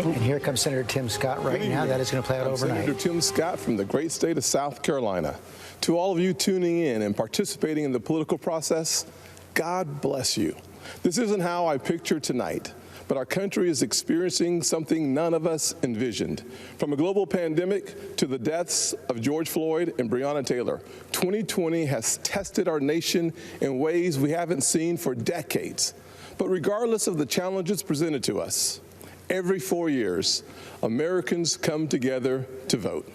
And here comes Senator Tim Scott right now. That is going to play out overnight. Senator Tim Scott from the great state of South Carolina. To all of you tuning in and participating in the political process, God bless you. This isn't how I pictured tonight, but our country is experiencing something none of us envisioned. From a global pandemic to the deaths of George Floyd and Breonna Taylor, 2020 has tested our nation in ways we haven't seen for decades. But regardless of the challenges presented to us, every 4 years, Americans come together to vote,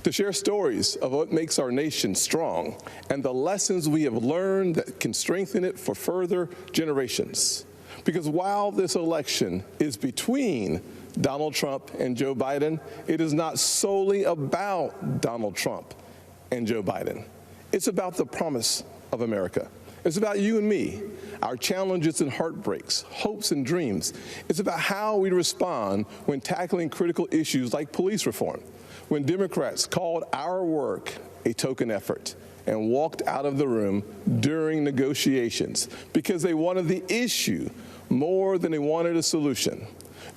to share stories of what makes our nation strong and the lessons we have learned that can strengthen it for further generations. Because while this election is between Donald Trump and Joe Biden, it is not solely about Donald Trump and Joe Biden. It's about the promise of America. It's about you and me, our challenges and heartbreaks, hopes and dreams. It's about how we respond when tackling critical issues like police reform, when Democrats called our work a token effort and walked out of the room during negotiations because they wanted the issue more than they wanted a solution.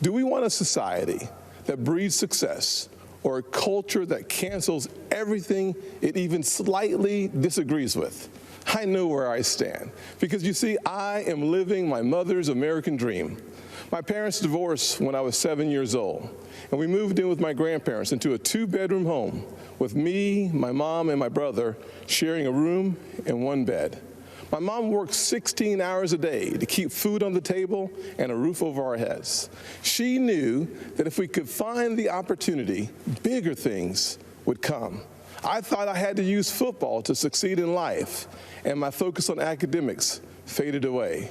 Do we want a society that breeds success or a culture that cancels everything it even slightly disagrees with? I know where I stand because, you see, I am living my mother's American dream. My parents divorced when I was 7 years old, and we moved in with my grandparents into a 2-bedroom home with me, my mom, and my brother sharing a room and one bed. My mom worked 16 hours a day to keep food on the table and a roof over our heads. She knew that if we could find the opportunity, bigger things would come. I thought I had to use football to succeed in life, and my focus on academics faded away.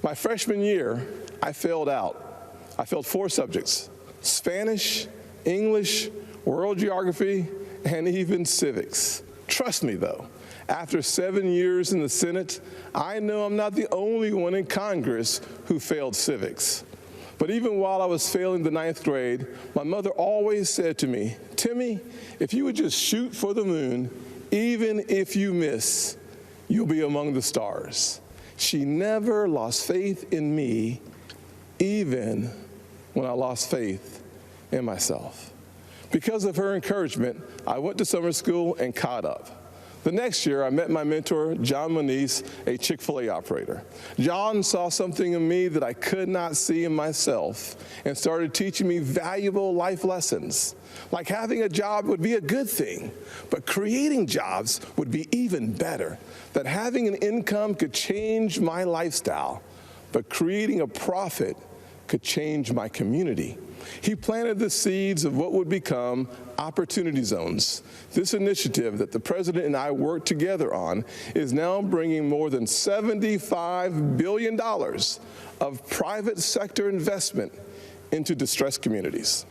My freshman year, I failed out. I failed 4 subjects: Spanish, English, world geography, and even civics. Trust me, though, after 7 years in the Senate, I know I'm not the only one in Congress who failed civics. But even while I was failing the 9th grade, my mother always said to me, "Timmy, if you would just shoot for the moon, even if you miss, you'll be among the stars." She never lost faith in me, even when I lost faith in myself. Because of her encouragement, I went to summer school and caught up. The next year, I met my mentor, John Moniz, a Chick-fil-A operator. John saw something in me that I could not see in myself and started teaching me valuable life lessons. Like having a job would be a good thing, but creating jobs would be even better. That having an income could change my lifestyle, but creating a profit could change my community. He planted the seeds of what would become Opportunity Zones. This initiative that the president and I worked together on is now bringing more than $75 billion of private sector investment into distressed communities.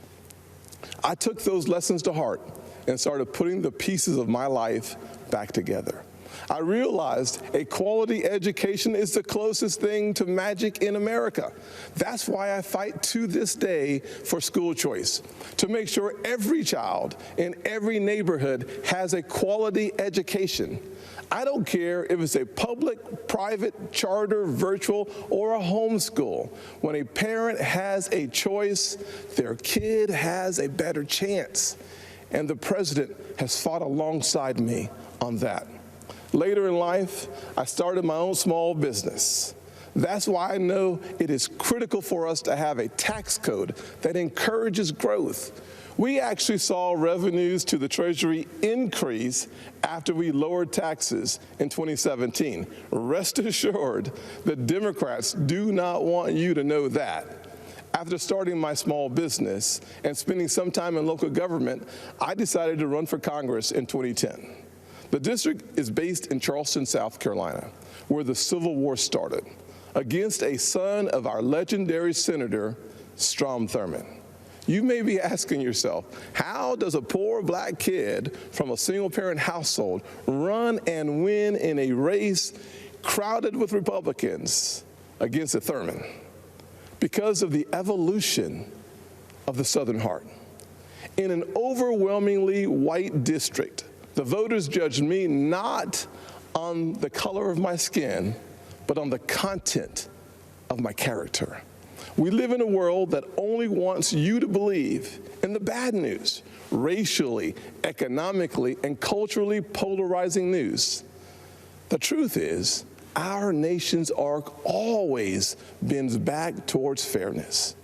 I took those lessons to heart and started putting the pieces of my life back together. I realized a quality education is the closest thing to magic in America. That's why I fight to this day for school choice, to make sure every child in every neighborhood has a quality education. I don't care if it's a public, private, charter, virtual, or a homeschool. When a parent has a choice, their kid has a better chance. And the president has fought alongside me on that. Later in life, I started my own small business. That's why I know it is critical for us to have a tax code that encourages growth. We actually saw revenues to the Treasury increase after we lowered taxes in 2017. Rest assured, the Democrats do not want you to know that. After starting my small business and spending some time in local government, I decided to run for Congress in 2010. The district is based in Charleston, South Carolina, where the Civil War started, against a son of our legendary Senator, Strom Thurmond. You may be asking yourself, how does a poor black kid from a single-parent household run and win in a race crowded with Republicans against a Thurmond? Because of the evolution of the Southern heart. In an overwhelmingly white district, the voters judged me not on the color of my skin, but on the content of my character. We live in a world that only wants you to believe in the bad news, racially, economically, and culturally polarizing news. The truth is, our nation's arc always bends back towards fairness.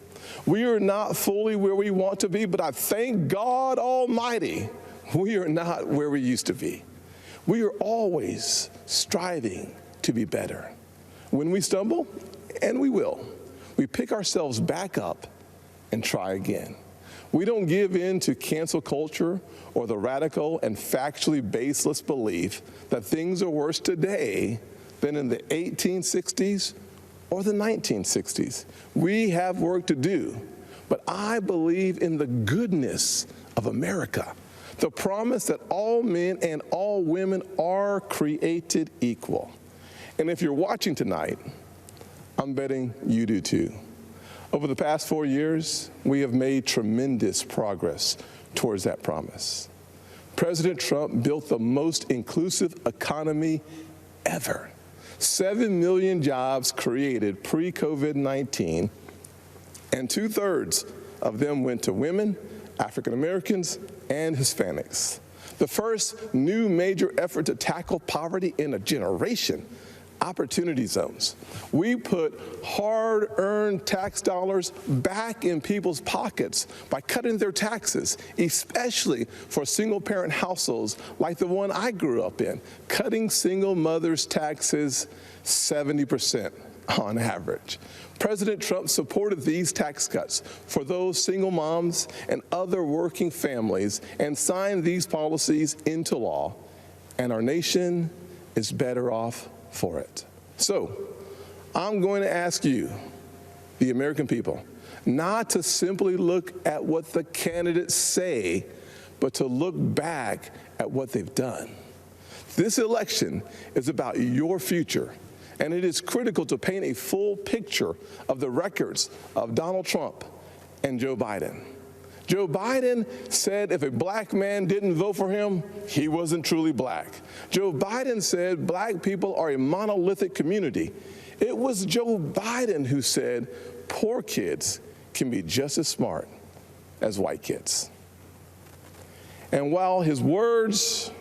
We are not fully where we want to be, but I thank God Almighty, we are not where we used to be. We are always striving to be better. When we stumble, and we will, we pick ourselves back up and try again. We don't give in to cancel culture or the radical and factually baseless belief that things are worse today than in the 1860s or the 1960s. We have work to do, but I believe in the goodness of America, the promise that all men and all women are created equal. And if you're watching tonight, I'm betting you do too. Over the past 4 years, we have made tremendous progress towards that promise. President Trump built the most inclusive economy ever. 7 million jobs created pre-COVID-19, and 2/3 of them went to women, African Americans, and Hispanics. The first new major effort to tackle poverty in a generation. Opportunity zones. We put hard-earned tax dollars back in people's pockets by cutting their taxes, especially for single-parent households like the one I grew up in, cutting single mothers' taxes 70% on average. President Trump supported these tax cuts for those single moms and other working families and signed these policies into law, and our nation is better off for it. So, I'm going to ask you, the American people, not to simply look at what the candidates say, but to look back at what they've done. This election is about your future, and it is critical to paint a full picture of the records of Donald Trump and Joe Biden. Joe Biden said if a black man didn't vote for him, he wasn't truly black. Joe Biden said black people are a monolithic community. It was Joe Biden who said poor kids can be just as smart as white kids. And while his words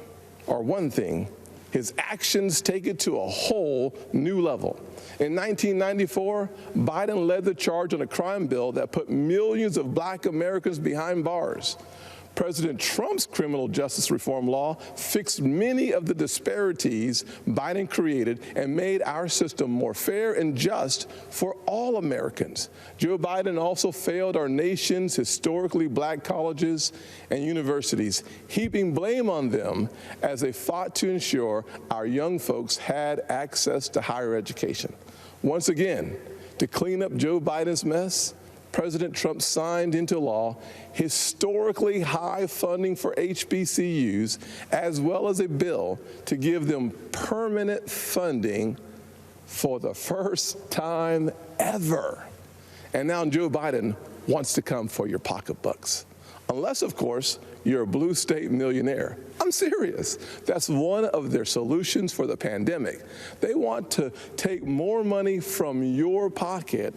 are one thing, his actions take it to a whole new level. In 1994, Biden led the charge on a crime bill that put millions of black Americans behind bars. President Trump's criminal justice reform law fixed many of the disparities Biden created and made our system more fair and just for all Americans. Joe Biden also failed our nation's historically black colleges and universities, heaping blame on them as they fought to ensure our young folks had access to higher education. Once again, to clean up Joe Biden's mess, President Trump signed into law historically high funding for HBCUs, as well as a bill to give them permanent funding for the first time ever. And now Joe Biden wants to come for your pocketbooks. Unless, of course, you're a blue state millionaire. I'm serious. That's one of their solutions for the pandemic. They want to take more money from your pocket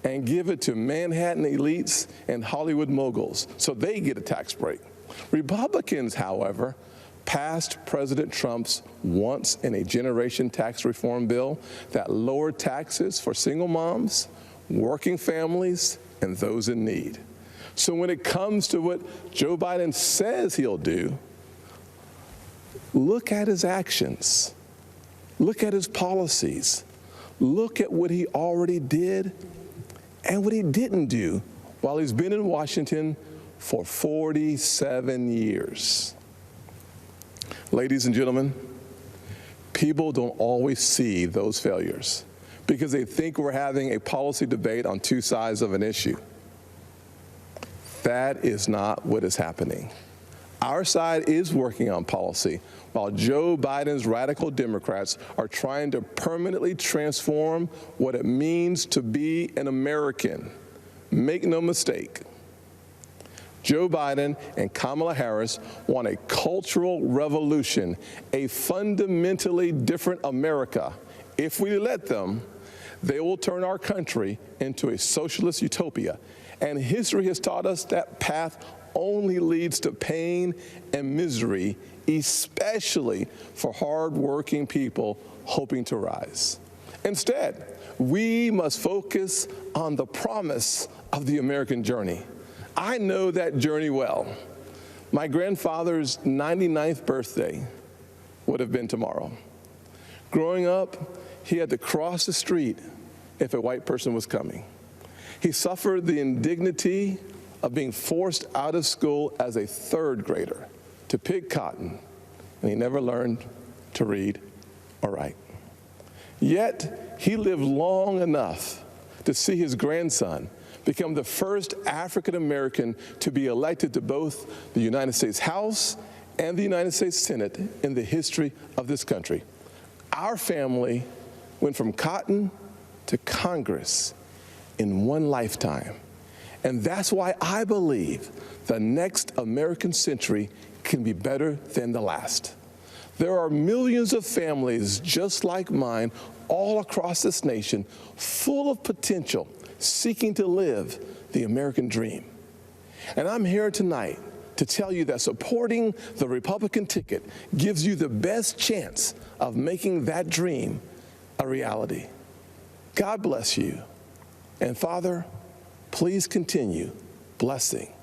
and give it to Manhattan elites and Hollywood moguls so they get a tax break. Republicans, however, passed President Trump's once-in-a-generation tax reform bill that lowered taxes for single moms, working families, and those in need. So when it comes to what Joe Biden says he'll do, look at his actions. Look at his policies. Look at what he already did and what he didn't do while he's been in Washington for 47 years. Ladies and gentlemen, people don't always see those failures because they think we're having a policy debate on two sides of an issue. That is not what is happening. Our side is working on policy, while Joe Biden's radical Democrats are trying to permanently transform what it means to be an American. Make no mistake, Joe Biden and Kamala Harris want a cultural revolution, a fundamentally different America. If we let them, They will turn our country into a socialist utopia. And history has taught us that path only leads to pain and misery, especially for hardworking people hoping to rise. Instead, we must focus on the promise of the American journey. I know that journey well. My grandfather's 99th birthday would have been tomorrow. Growing up, he had to cross the street if a white person was coming. He suffered the indignity of being forced out of school as a third grader to pick cotton, and he never learned to read or write. Yet, he lived long enough to see his grandson become the first African American to be elected to both the United States House and the United States Senate in the history of this country. Our family went from cotton to Congress in one lifetime. And that's why I believe the next American century can be better than the last. There are millions of families just like mine all across this nation, full of potential, seeking to live the American dream. And I'm here tonight to tell you that supporting the Republican ticket gives you the best chance of making that dream a reality. God bless you. And Father, please continue blessing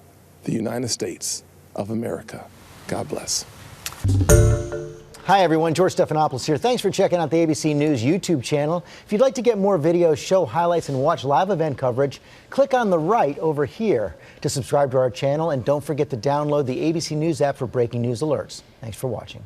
the United States of America. God bless. Hi, everyone. George Stephanopoulos here. Thanks for checking out the ABC News YouTube channel. If you'd like to get more videos, show highlights, and watch live event coverage, click on the right over here to subscribe to our channel. And don't forget to download the ABC News app for breaking news alerts. Thanks for watching.